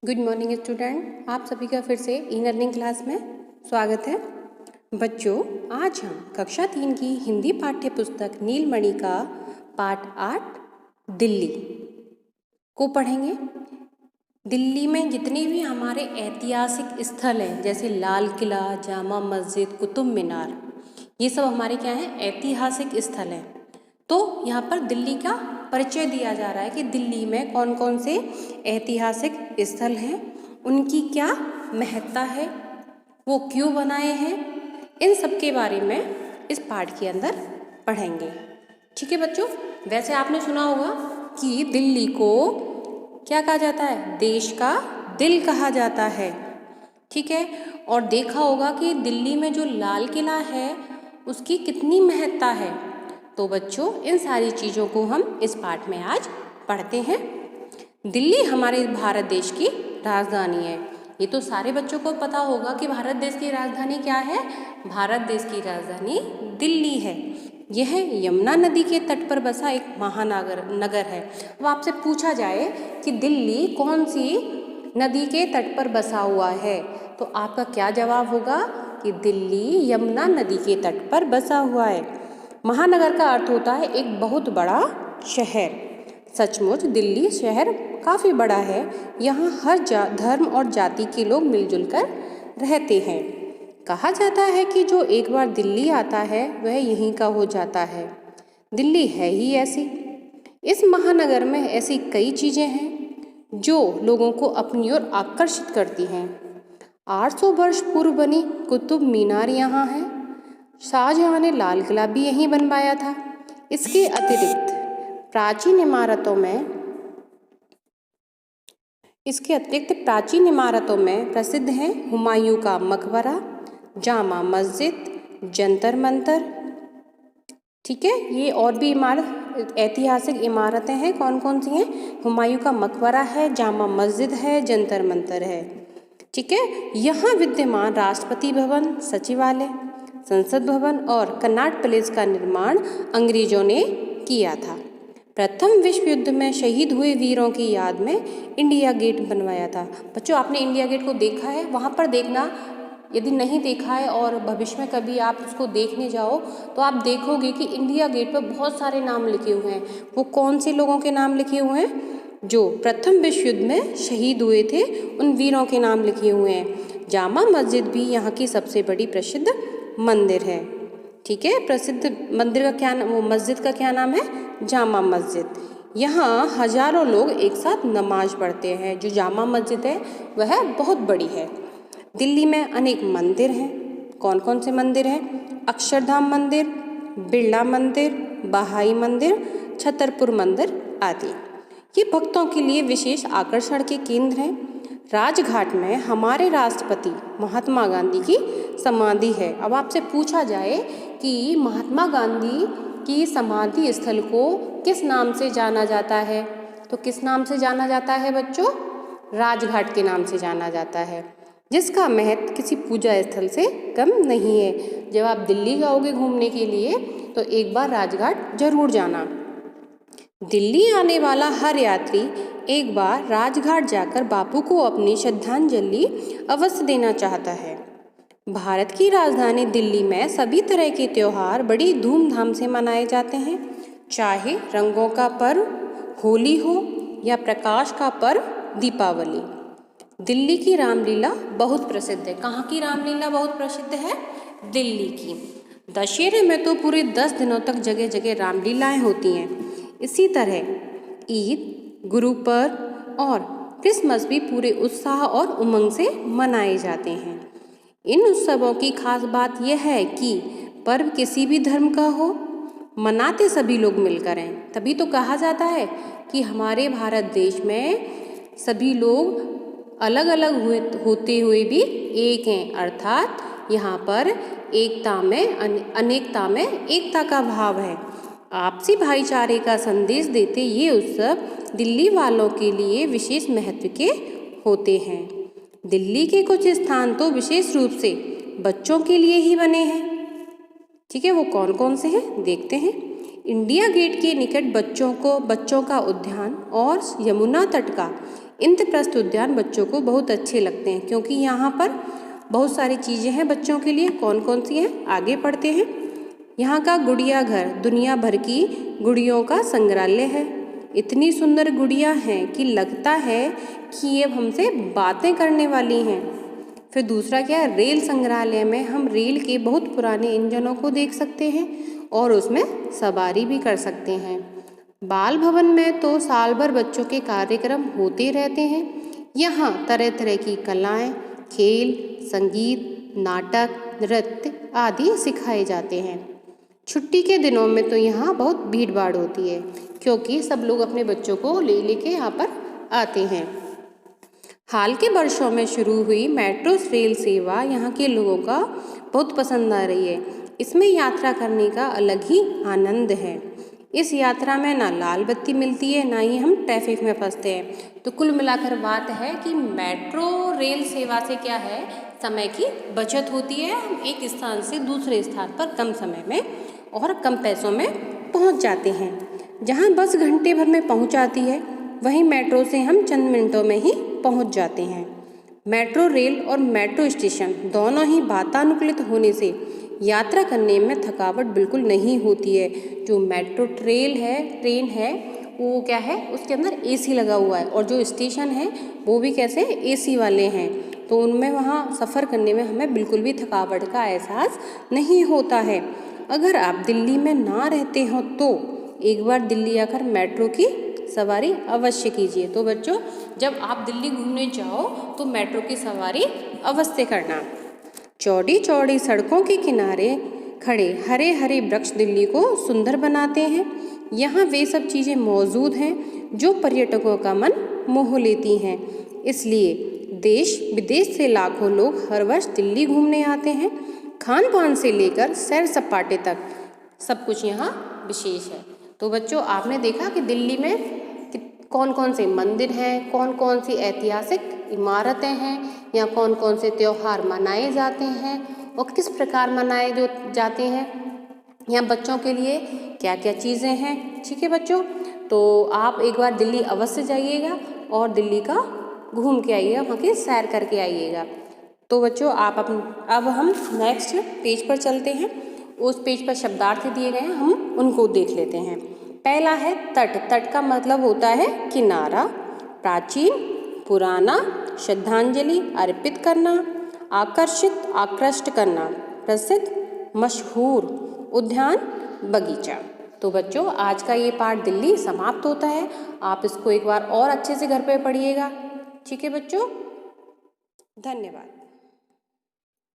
Good morning student, आप सभी का फिर से ई लर्निंग क्लास में स्वागत है। बच्चों, आज हम कक्षा 3 की हिंदी पाठ्य पुस्तक नीलमणि का पाठ 8 दिल्ली को पढ़ेंगे। दिल्ली में जितने भी हमारे ऐतिहासिक स्थल हैं, जैसे लाल किला, जामा मस्जिद, कुतुब मीनार, ये सब हमारे क्या हैं, ऐतिहासिक स्थल हैं। तो यहाँ पर दिल्ली का परिचय दिया जा रहा है कि दिल्ली में कौन कौन से ऐतिहासिक स्थल हैं, उनकी क्या महत्ता है, वो क्यों बनाए हैं, इन सब के बारे में इस पाठ के अंदर पढ़ेंगे। ठीक है बच्चों, वैसे आपने सुना होगा कि दिल्ली को क्या कहा जाता है, देश का दिल कहा जाता है। ठीक है, और देखा होगा कि दिल्ली में जो लाल किला है उसकी कितनी महत्ता है। तो बच्चों, इन सारी चीज़ों को हम इस पाठ में आज पढ़ते हैं। दिल्ली हमारे भारत देश की राजधानी है। ये तो सारे बच्चों को पता होगा कि भारत देश की राजधानी क्या है। भारत देश की राजधानी दिल्ली है। यह यमुना नदी के तट पर बसा एक नगर है। अब आपसे पूछा जाए कि दिल्ली कौन सी नदी के तट पर बसा हुआ है, तो आपका क्या जवाब होगा कि दिल्ली यमुना नदी के तट पर बसा हुआ है। महानगर का अर्थ होता है एक बहुत बड़ा शहर। सचमुच दिल्ली शहर काफ़ी बड़ा है। यहाँ हर धर्म और जाति के लोग मिलजुल कर रहते हैं। कहा जाता है कि जो एक बार दिल्ली आता है वह यहीं का हो जाता है। दिल्ली है ही ऐसी। इस महानगर में ऐसी कई चीज़ें हैं जो लोगों को अपनी ओर आकर्षित करती हैं। 800 वर्ष पूर्व बनी कुतुब मीनार यहाँ है। शाहजहां ने लाल किला भी यहीं बनवाया था। इसके अतिरिक्त प्राचीन इमारतों में प्रसिद्ध हैं हुमायूं का मकबरा, जामा मस्जिद, जंतर मंतर। ठीक है, ये और भी ऐतिहासिक इमारतें हैं। कौन कौन सी हैं? हुमायूं का मकबरा है, जामा मस्जिद है, जंतर मंतर है। ठीक है, यहाँ विद्यमान राष्ट्रपति भवन, सचिवालय, संसद भवन और कनॉट पैलेस का निर्माण अंग्रेजों ने किया था। प्रथम विश्व युद्ध में शहीद हुए वीरों की याद में इंडिया गेट बनवाया था। बच्चों, आपने इंडिया गेट को देखा है? वहाँ पर देखना, यदि नहीं देखा है और भविष्य में कभी आप उसको देखने जाओ तो आप देखोगे कि इंडिया गेट पर बहुत सारे नाम लिखे हुए हैं। वो कौन से लोगों के नाम लिखे हुए हैं? जो प्रथम विश्व युद्ध में शहीद हुए थे, उन वीरों के नाम लिखे हुए हैं। जामा मस्जिद भी यहाँ की सबसे बड़ी प्रसिद्ध मंदिर है। ठीक है, प्रसिद्ध मंदिर का क्या नाम, वो मस्जिद का क्या नाम है? जामा मस्जिद। यहाँ हजारों लोग एक साथ नमाज पढ़ते हैं। जो जामा मस्जिद है वह बहुत बड़ी है। दिल्ली में अनेक मंदिर हैं। कौन कौन से मंदिर हैं? अक्षरधाम मंदिर, बिरला मंदिर, बहाई मंदिर, छतरपुर मंदिर आदि। ये भक्तों के लिए विशेष आकर्षण के केंद्र हैं। राजघाट में हमारे राष्ट्रपति महात्मा गांधी की समाधि है। अब आपसे पूछा जाए कि महात्मा गांधी की समाधि स्थल को किस नाम से जाना जाता है, तो किस नाम से जाना जाता है बच्चों? राजघाट के नाम से जाना जाता है, जिसका महत्व किसी पूजा स्थल से कम नहीं है। जब आप दिल्ली जाओगे घूमने के लिए तो एक बार राजघाट जरूर जाना। दिल्ली आने वाला हर यात्री एक बार राजघाट जाकर बापू को अपनी श्रद्धांजलि अवश्य देना चाहता है। भारत की राजधानी दिल्ली में सभी तरह के त्योहार बड़ी धूमधाम से मनाए जाते हैं। चाहे रंगों का पर्व होली हो या प्रकाश का पर्व दीपावली। दिल्ली की रामलीला बहुत प्रसिद्ध है। कहाँ की रामलीला बहुत प्रसिद्ध है? दिल्ली की। दशहरे में तो पूरे 10 दिनों तक जगह जगह रामलीलाएं होती हैं। इसी तरह ईद, गुरु पर्व और क्रिसमस भी पूरे उत्साह और उमंग से मनाए जाते हैं। इन उत्सवों की खास बात यह है कि पर्व किसी भी धर्म का हो, मनाते सभी लोग मिलकर हैं। तभी तो कहा जाता है कि हमारे भारत देश में सभी लोग अलग अलग होते हुए भी एक हैं, अर्थात यहाँ पर एकता में अनेकता में एकता का भाव है। आपसी भाईचारे का संदेश देते ये उत्सव दिल्ली वालों के लिए विशेष महत्व के होते हैं। दिल्ली के कुछ स्थान तो विशेष रूप से बच्चों के लिए ही बने हैं। ठीक है, वो कौन कौन से हैं देखते हैं। इंडिया गेट के निकट बच्चों का उद्यान और यमुना तट का इंद्रप्रस्थ उद्यान बच्चों को बहुत अच्छे लगते हैं, क्योंकि यहाँ पर बहुत सारी चीज़ें हैं बच्चों के लिए। कौन कौन सी हैं, आगे पढ़ते हैं। यहाँ का गुड़िया घर दुनिया भर की गुड़ियों का संग्रहालय है। इतनी सुंदर गुड़िया हैं कि लगता है कि ये हमसे बातें करने वाली हैं। फिर दूसरा क्या है, रेल संग्रहालय में हम रेल के बहुत पुराने इंजनों को देख सकते हैं और उसमें सवारी भी कर सकते हैं। बाल भवन में तो साल भर बच्चों के कार्यक्रम होते रहते हैं। यहाँ तरह तरह की कलाएं, खेल, संगीत, नाटक, नृत्य आदि सिखाए जाते हैं। छुट्टी के दिनों में तो यहाँ बहुत भीड़ भाड़ होती है, क्योंकि सब लोग अपने बच्चों को ले के यहाँ पर आते हैं। हाल के वर्षों में शुरू हुई मेट्रो रेल सेवा यहाँ के लोगों का बहुत पसंद आ रही है। इसमें यात्रा करने का अलग ही आनंद है। इस यात्रा में ना लाल बत्ती मिलती है, ना ही हम ट्रैफिक में फंसते हैं। तो कुल मिलाकर बात है कि मेट्रो रेल सेवा से क्या है, समय की बचत होती है। हम एक स्थान से दूसरे स्थान पर कम समय में और कम पैसों में पहुंच जाते हैं। जहां बस घंटे भर में पहुंच जाती है, वहीं मेट्रो से हम चंद मिनटों में ही पहुंच जाते हैं। मेट्रो रेल और मेट्रो स्टेशन दोनों ही वातानुकूलित होने से यात्रा करने में थकावट बिल्कुल नहीं होती है। जो मेट्रो ट्रेन है वो क्या है, उसके अंदर एसी लगा हुआ है, और जो स्टेशन है वो भी कैसे एसी वाले हैं। तो उनमें वहाँ सफ़र करने में हमें बिल्कुल भी थकावट का एहसास नहीं होता है। अगर आप दिल्ली में ना रहते हो तो एक बार दिल्ली आकर मेट्रो की सवारी अवश्य कीजिए। तो बच्चों, जब आप दिल्ली घूमने जाओ तो मेट्रो की सवारी अवश्य करना। चौड़ी चौड़ी सड़कों के किनारे खड़े हरे हरे वृक्ष दिल्ली को सुंदर बनाते हैं। यहाँ वे सब चीज़ें मौजूद हैं जो पर्यटकों का मन मोह लेती हैं। इसलिए देश विदेश से लाखों लोग हर वर्ष दिल्ली घूमने आते हैं। खान पान से लेकर सैर सपाटे तक सब कुछ यहाँ विशेष है। तो बच्चों, आपने देखा कि दिल्ली में कौन कौन से मंदिर हैं, कौन कौन सी ऐतिहासिक इमारतें हैं, या कौन कौन से त्यौहार मनाए जाते हैं और किस प्रकार मनाए जाते हैं, यहाँ बच्चों के लिए क्या क्या चीज़ें हैं। ठीक है बच्चों, तो आप एक बार दिल्ली अवश्य जाइएगा और दिल्ली का घूम के आइएगा, वहाँ की सैर करके आइएगा। तो बच्चों, अब हम नेक्स्ट पेज पर चलते हैं। उस पेज पर शब्दार्थ दिए गए हैं, हम उनको देख लेते हैं। पहला है तट। तट का मतलब होता है किनारा। प्राचीन, पुराना, श्रद्धांजलि अर्पित करना, आकर्षित, आकृष्ट करना, प्रसिद्ध, मशहूर, उद्यान, बगीचा। तो बच्चों, आज का ये पाठ दिल्ली समाप्त होता है। आप इसको एक बार और अच्छे से घर पे पढ़िएगा। ठीक है बच्चों, धन्यवाद।